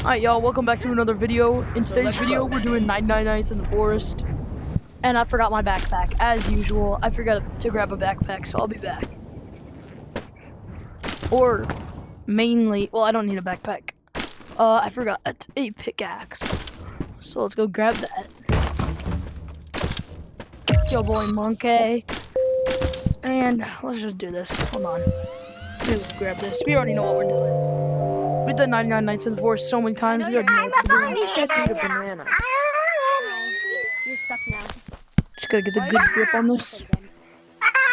Alright y'all, welcome back to another video. In today's video, we're doing 99 nights in the forest. And I forgot my backpack. As usual, I forgot to grab a backpack, so I'll be back. Or, mainly, well, I don't need a backpack. I forgot a pickaxe. So let's go grab that. It's your boy Monkey. And let's just do this. Hold on. Let's grab this. We already know what we're doing. We've done 99 nights in the forest so many times. We already know what we're doing. You're stuck now. Just gotta get the good grip on this.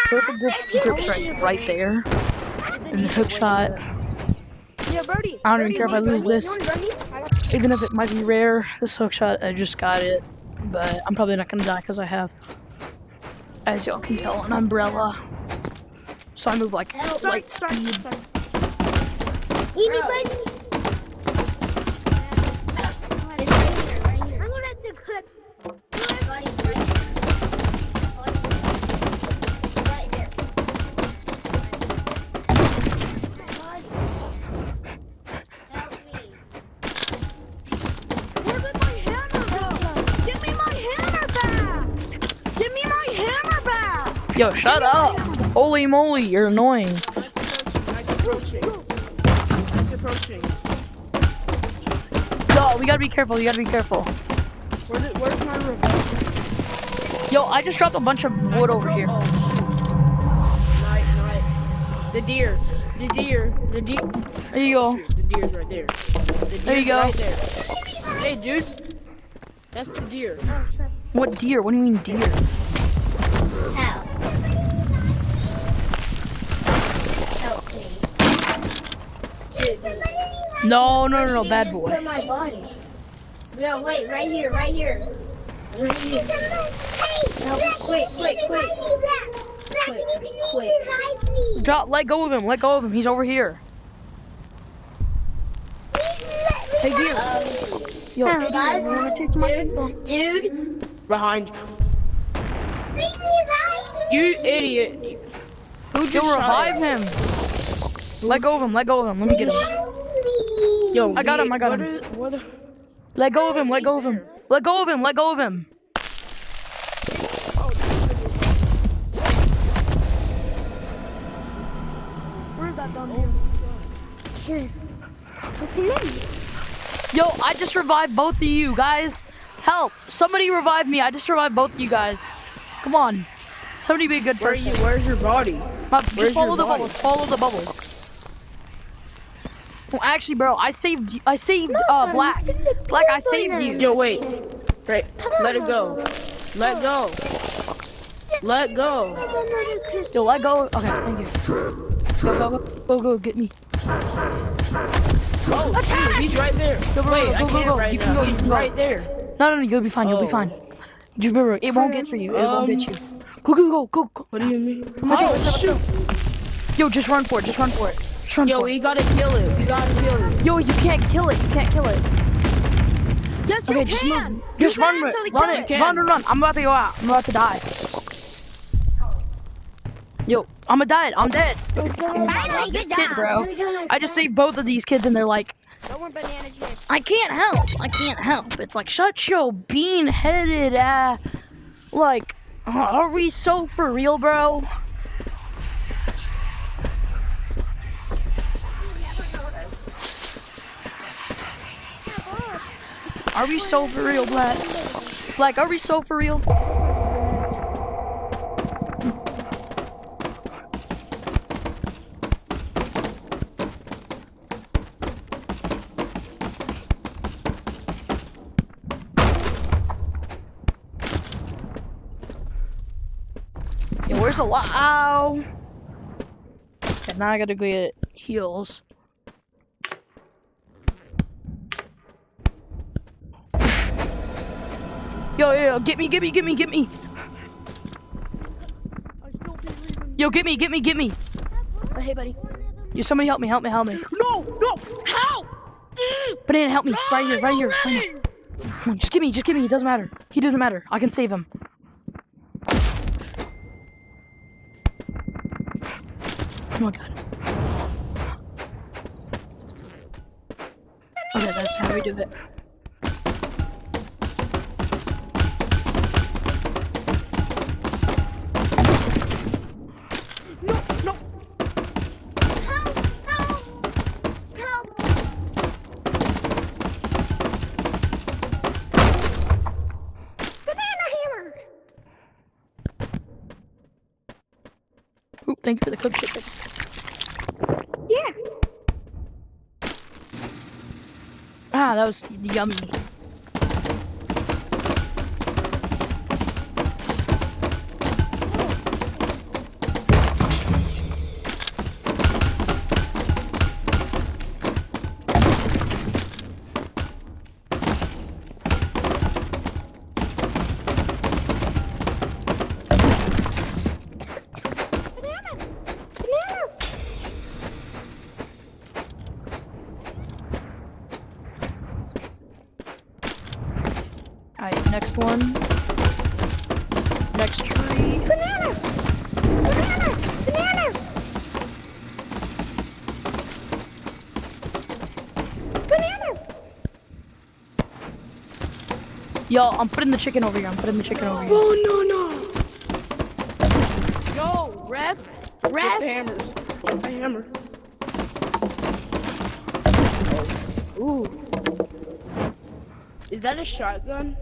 Perfect grip's right there. And the hook shot. I don't even care if I lose this. Even if it might be rare, this hook shot, I just got it. But I'm probably not gonna die because I have, as y'all can tell, an umbrella. So I move like light speed. Yo, shut up! Holy moly, you're annoying. Yo, we gotta be careful, you gotta be careful. Where's my revolver? Yo, I just dropped a bunch of wood over here. Night. The deer. There you go. The deer's right there. There you go. Right there. Hey, dude. That's the deer. What deer? What do you mean deer? No, bad boy. My body. No, wait, right here. No, quick. Drop, let go of him, he's over here. Hey, deer. Yo, guys, you wanna taste my dude. Behind you. You idiot. Who just Yo, revive shot him. Let go of him, let me get him. Yo, I got him. Let go of him. Where's that done here? Yo, I just revived both of you guys. Help! Somebody revive me. I just revived both of you guys. Come on. Somebody be a good person. Where's your body? Just follow the bubbles. Follow the bubbles. Well, actually, bro, I saved Black. Black, I saved you. Yo, wait. Right. Let it go. Let go. Yo, let go. Okay, thank you. Go, get me. Oh, dude, he's right there. Yo, bro, wait, go. Right You can go. He's right there. No, you'll be fine. You'll be fine. Just remember, it won't get for you. It won't get you. Go. What do you mean? Oh, shoot. Yo, just run for it. Yo, we gotta kill it. Yo, you can't kill it. Yes, Okay, just move. Just run it. Run. I'm about to go out. I'm about to die. Yo, I'm dead. This kid, bro. I just saved both of these kids and they're like, I can't help. It's like, shut your bean-headed like, are we so for real, bro? Are we so for real, Black? Black, are we so for real? Yeah, where's the ow? Okay, now I gotta go get heals. Yo, get me. Yo, get me. Oh, hey, buddy. Yo, somebody help me. No, help! Banana, help me. Right here. Come on, just give me. It doesn't matter. He doesn't matter. I can save him. Oh my god. Okay. Yeah, that's how we do it. No. Help! Help! Help! Banana hammer! Oop, thank you for the cook chicken. Yeah. Ah, that was yummy. Banana! Banana! Alright, next one. Next tree. Banana! Banana! Banana! Banana! Yo, I'm putting the chicken over here. I'm putting the chicken over here. Oh no no! Yo, ref. Get the hammers. Get the hammer. Ooh. Is that a shotgun?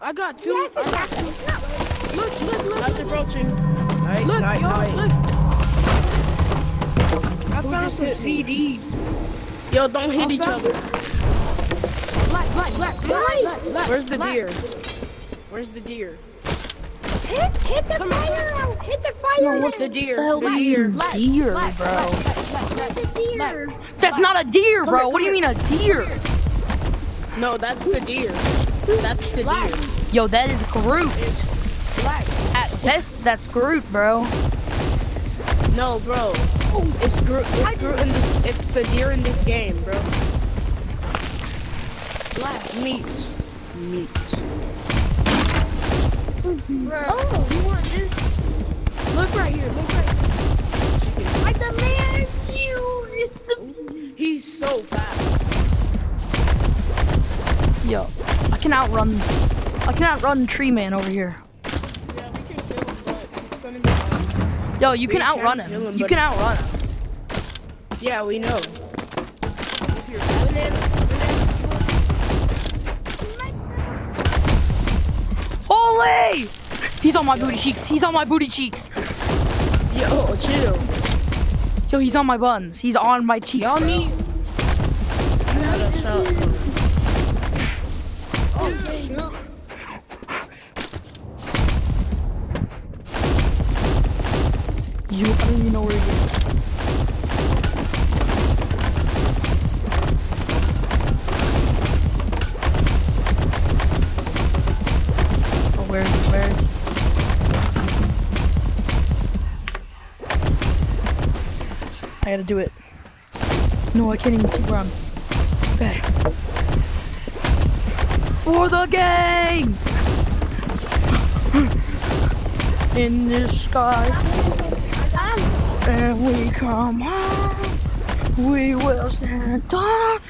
I got two. Yes, it's shotgun. It's not really. Look. That's approaching. Nice, Look, nice, yo, nice. look. I Who found just some hit me? CDs. Yo, don't hit each other. Black. Nice. Where's the deer? Where's the deer? Hit the fire out. Hit the fire out. The deer. What the hell do you mean deer, bro? Hit the deer. That's not a deer, bro. What do you mean a deer? No, that's the deer. That's the deer. Yo, that is Groot. Black. At best, that's Groot, bro. No, bro. It's Groot. It's Groot in this. It's the deer in this game, bro. Black meat. Oh, you want this? Look right here. I demand you. It's the. He's so fast. Yo, I can outrun Tree Man over here. Yeah, we can kill him, but it's gonna be hard. Yo, you We can can outrun kill him. him, You but- can outrun him. Yeah, we know. Holy! He's on my booty cheeks. He's on my booty cheeks. Yo, chill. Yo, he's on my buns. He's on my cheeks. Y'all bro. need. Oh, shoot. I don't even know where he is. Oh, where is he? Where is he? I gotta do it. No, I can't even see where I'm. Okay. For the gang! In the sky. And we come home, we will stand up.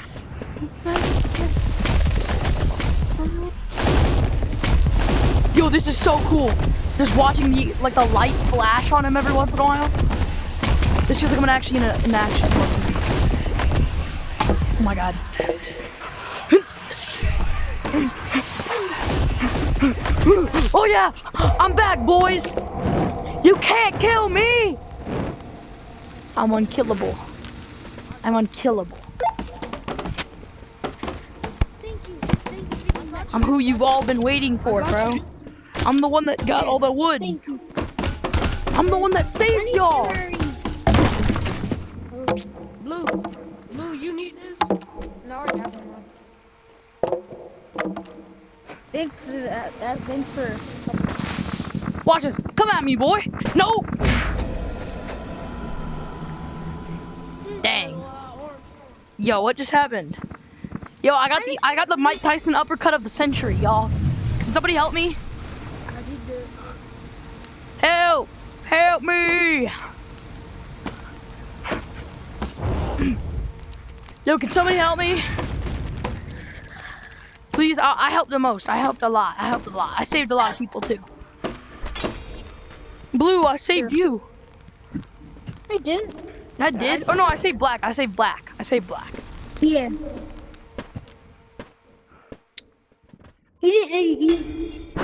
Yo, this is so cool. Just watching the light flash on him every once in a while. This feels like I'm actually in action. Oh my god. Oh yeah, I'm back, boys. You can't kill me. I'm unkillable. I'm unkillable. I'm who you've all been waiting for, bro. I'm the one that got all the wood. I'm the one that saved y'all. Blue, you need this? No, I have one. Thanks for that. Thanks for. Watch this. Come at me, boy. No. Dang. Yo, what just happened? Yo, I got the Mike Tyson uppercut of the century, y'all. Can somebody help me? Help! Help me! Yo, can somebody help me? Please, I helped the most. I helped a lot. I saved a lot of people too. Blue, I saved you. I didn't. I did. Oh no, I saved black. I saved black. Yeah. He didn't.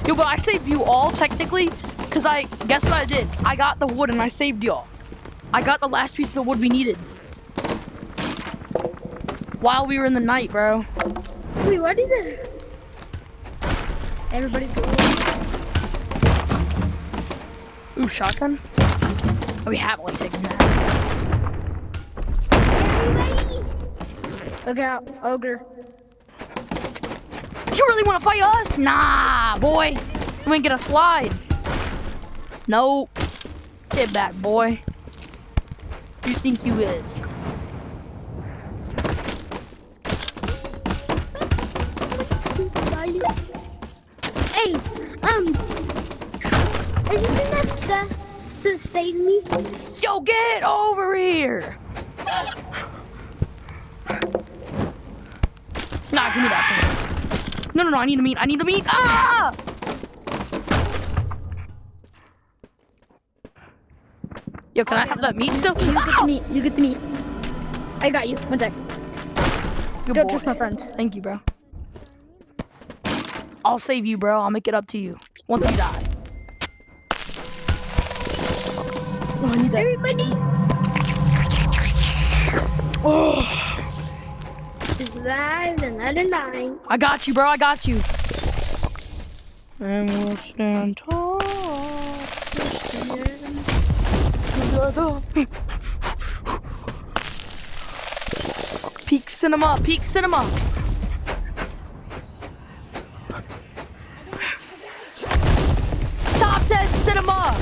Yo, but I saved you all technically, cause guess what I did? I got the wood and I saved y'all. I got the last piece of the wood we needed. While we were in the night, bro. Wait, what is it? Everybody's going. Ooh, shotgun? Oh, we haven't taken that. Everybody! Look out, ogre. You really want to fight us? Nah, boy. You ain't get a slide. Nope. Get back, boy. Who you think you is? Hey, is this enough stuff to save me? Yo, get over here. Nah, give me that thing. No, I need the meat. Ah! Yo, can I have that meat still? You get the meat. You get the meat. I got you. 1 sec. Good Don't boy. touch my friends. Thank you, bro. I'll save you, bro. I'll make it up to you once you die. Oh, I need that. Everybody! Oh, Survived another 9. I got you, bro. I got you. And we'll stand tall together. Peak cinema. Top 10 cinema.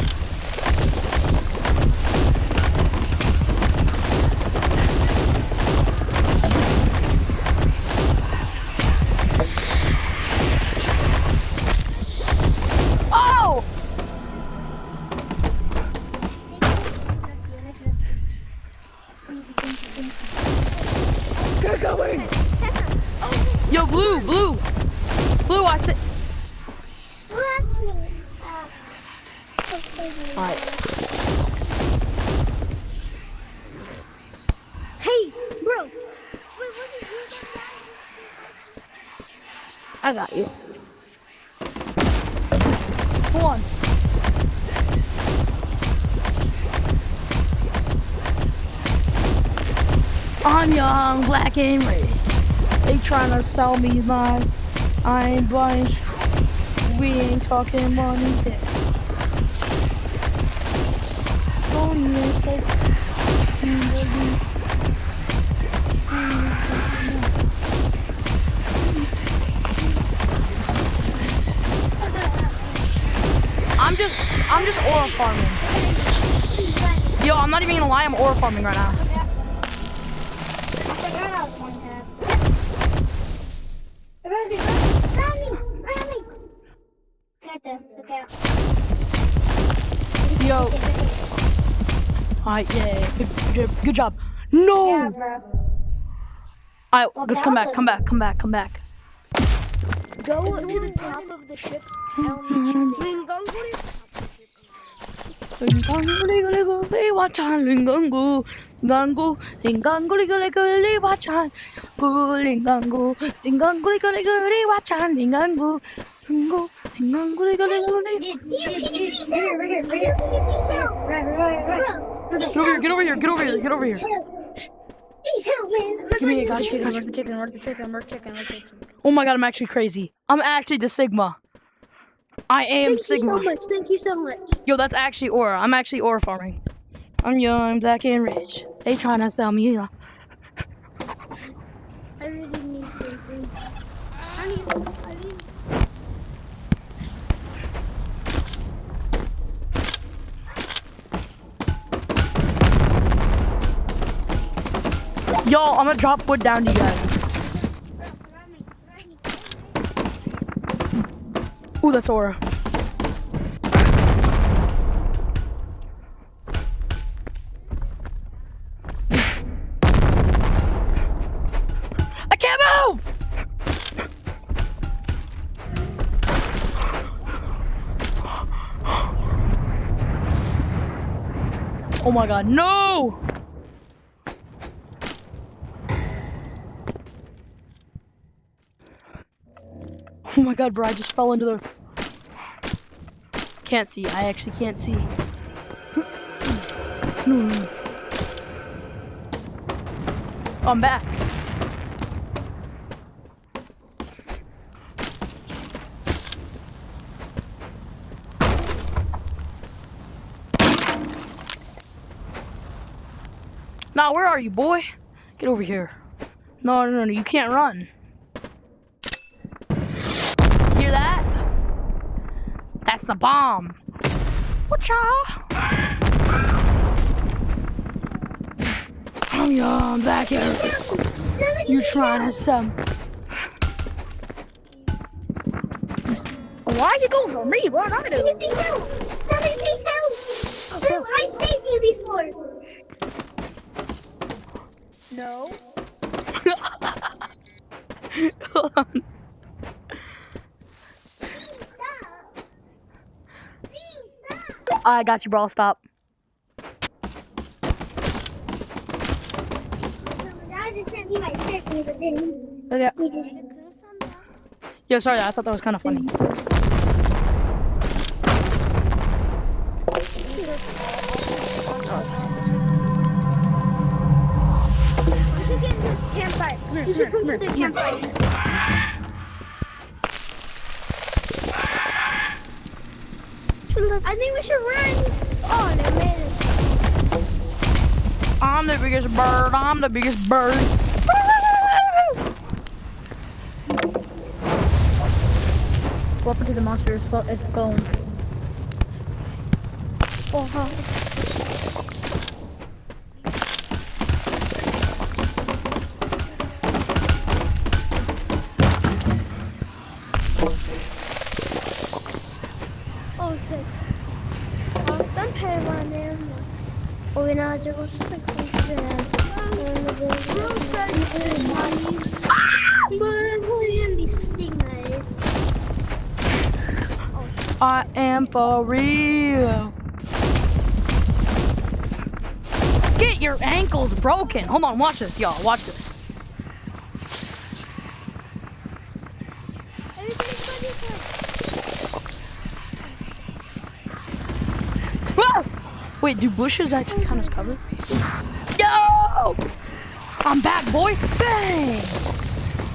Oh! Get going! Yo, blue, I said. Alright. Hey, bro! Wait, what did you get? I got you. Come on. I'm young, black and rich. They tryna sell me my. I ain't buying. We ain't talking money. I'm just ore farming. Yo, I'm not even gonna lie, I'm ore farming right now. Yo. Alright, yeah, good job. No! Alright, let's come back. Go to the top of the ship. I'll meet you Get over here. Give me a gotcha. Where's the chicken? Oh my god, I'm actually crazy. I'm actually the Sigma. I am Sigma. Thank you so much. Yo, that's actually ore. I'm actually ore farming. I'm young, black, and rich. They trying to sell me. I really need something. I need. Yo, I'm gonna drop wood down to you guys. Ooh, that's ore. can't move! Oh my god, no! Oh my god, bro, I just fell into the... Can't see, I actually can't see. No. I'm back. Nah, where are you, boy? Get over here. No, you can't run. Hear that? That's the bomb. Whatcha? I'm back here. You trying to Why is it going for me? What did I do? Please help! Somebody please help! Help! I saved you before! No. Hold on. Please stop! I got you, bro. Stop. I was just trying to be my second, but then Okay. he just... Yeah, sorry. I thought that was kind of funny. We should get into the campfire. We should come to the campfire. I think we should run. Oh, no, man. I'm the biggest bird. I'm the biggest bird. Go up into the monster. It's going. Oh, okay. Don't pay one there. Oh, we know you're going to stick with I am for real. Get your ankles broken. Hold on, watch this, y'all. Watch this. Whoa! Wait, do bushes actually count as cover? Yo! I'm back, boy. Bang!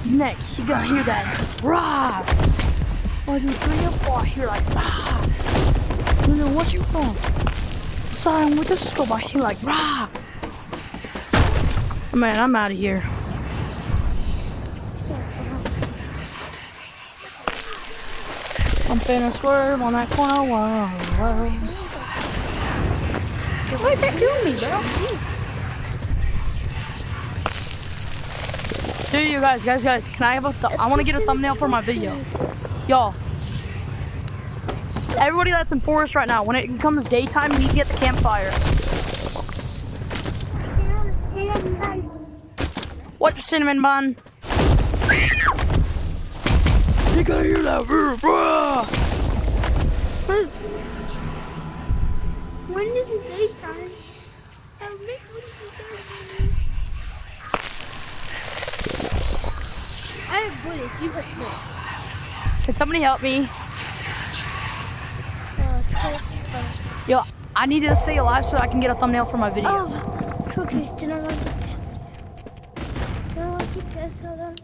Nick, you gotta hear that. Rah! 1, 2, 3, 4. I hear like rah. No, what you from? Sign with the scope. I hear like rah. Man, I'm out of here. I'm finna swerve on that corner. Whoa. Why is that doing me, bro? Dude, you guys, can I have I want to get a thumbnail for my video. Y'all. Everybody that's in forest right now, when it becomes daytime, you need to get the campfire. What cinnamon bun? You gotta hear that, bro. When is the daytime? I have bullets. You have bullets. Can somebody help me? Yo, I need to stay alive so I can get a thumbnail for my video. Oh, okay. Do not want to test. Hold on.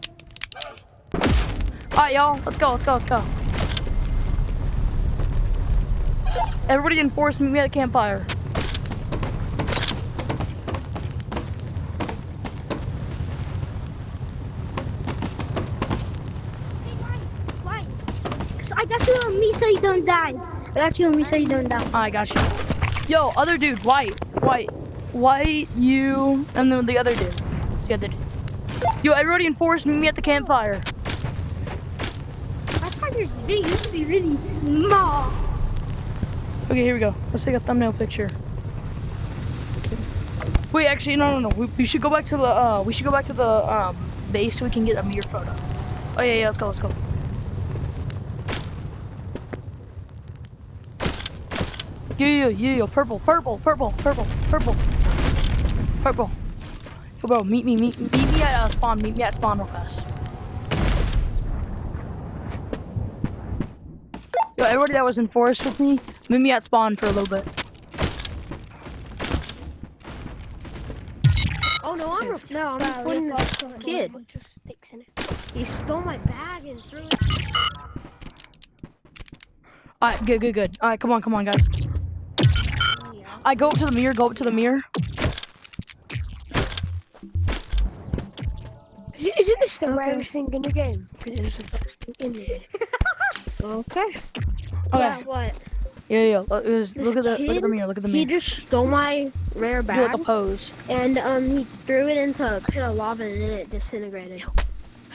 Alright, y'all, let's go. Everybody in forest, meet me at the campfire. Why? Because I got you on me so you don't die. I got you. Yo, other dude, white, you, and then the other dude. Yo, everybody in forest, meet me at the campfire. I thought yours big. Used to be really small. Okay, here we go. Let's take a thumbnail picture. Wait, actually, no. We should go back to the base so we can get a mirror photo. Oh yeah, let's go, let's go. Yeah, purple. Yo, bro, meet me at spawn. Meet me at spawn real fast. Yo, everybody that was in forest with me, meet me at spawn for a little bit. Oh no, I'm recording this kid. Just sticks in it. He stole my bag and threw it. Alright, good. Alright, come on, guys. I go up to the mirror. Is it the scariest thing in the game? It is the best thing in the game. Okay. Yeah, what? Yeah. Look at the mirror. He just stole my rare bag. Do like a pose. And he threw it into a pit of lava and then it disintegrated.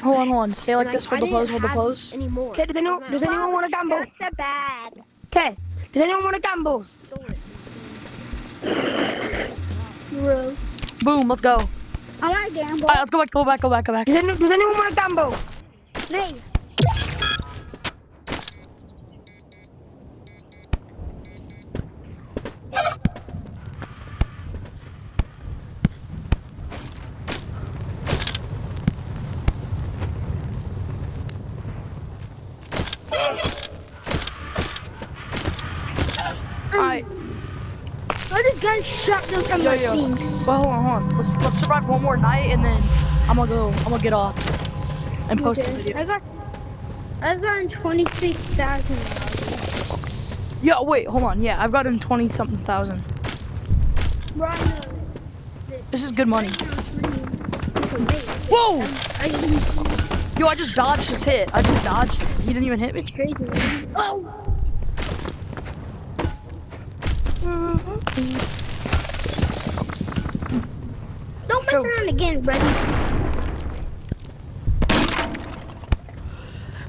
Hold on. Stay like this with the pose. Anymore. Okay, does anyone want a gamble? Just a bag. Okay, does anyone want a gamble? Stole it. Bro. Boom, let's go. I want a gamble. Alright, let's go back. Does anyone want a gamble? Me. Alright. I just got shot them from my team. Well, hold on. Let's survive one more night and then I'm gonna get off and post the video. I've gotten 26,000. Yeah, wait, hold on. Yeah, I've gotten 20-something thousand. This is good money. Whoa! Yo, I just dodged his hit. He didn't even hit me. It's crazy, man. Oh! Don't mess around again, buddy.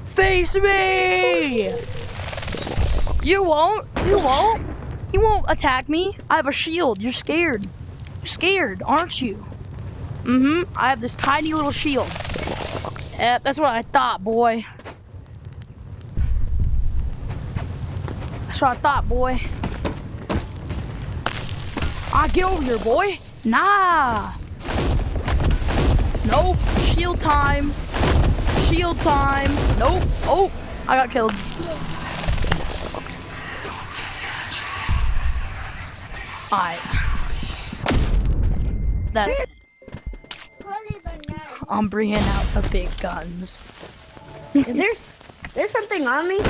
Face me! You won't attack me. I have a shield. You're scared. You're scared, aren't you? I have this tiny little shield. Yep, that's what I thought, boy. Get over here, boy. Nah. Nope. Shield time. Nope. Oh, I got killed. Alright. That's it. I'm bringing out the big guns. There's something on me.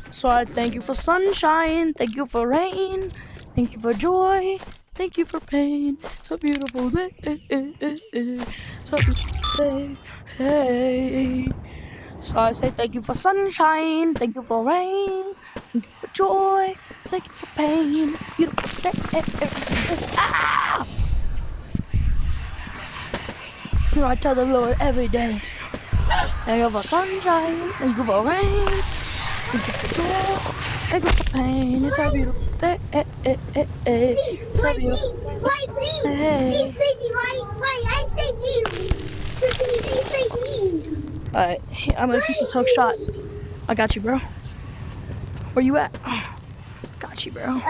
So I thank you for sunshine, thank you for rain, thank you for joy, thank you for pain. It's a beautiful day. It's a beautiful day. Hey. So I say thank you for sunshine, thank you for rain, thank you for joy, thank you for pain. It's a beautiful day. Ah! I tell the Lord every day. Thank you for sunshine, thank you for rain, thank you for joy, thank you for pain. It's a beautiful day. It's a beautiful day. Alright, I'm gonna keep this hook shot. I got you, bro. Where you at? Got you, bro.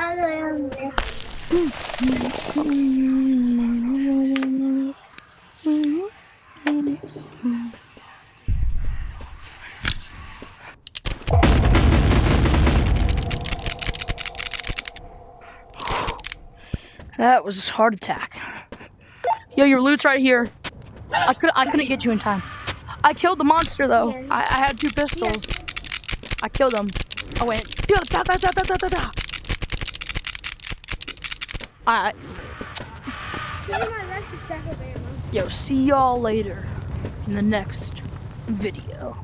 That was a heart attack. Yo, your loot's right here. I couldn't get you in time. I killed the monster though. I had 2 pistols. I killed him. I went. Alright. Yo, see y'all later in the next video.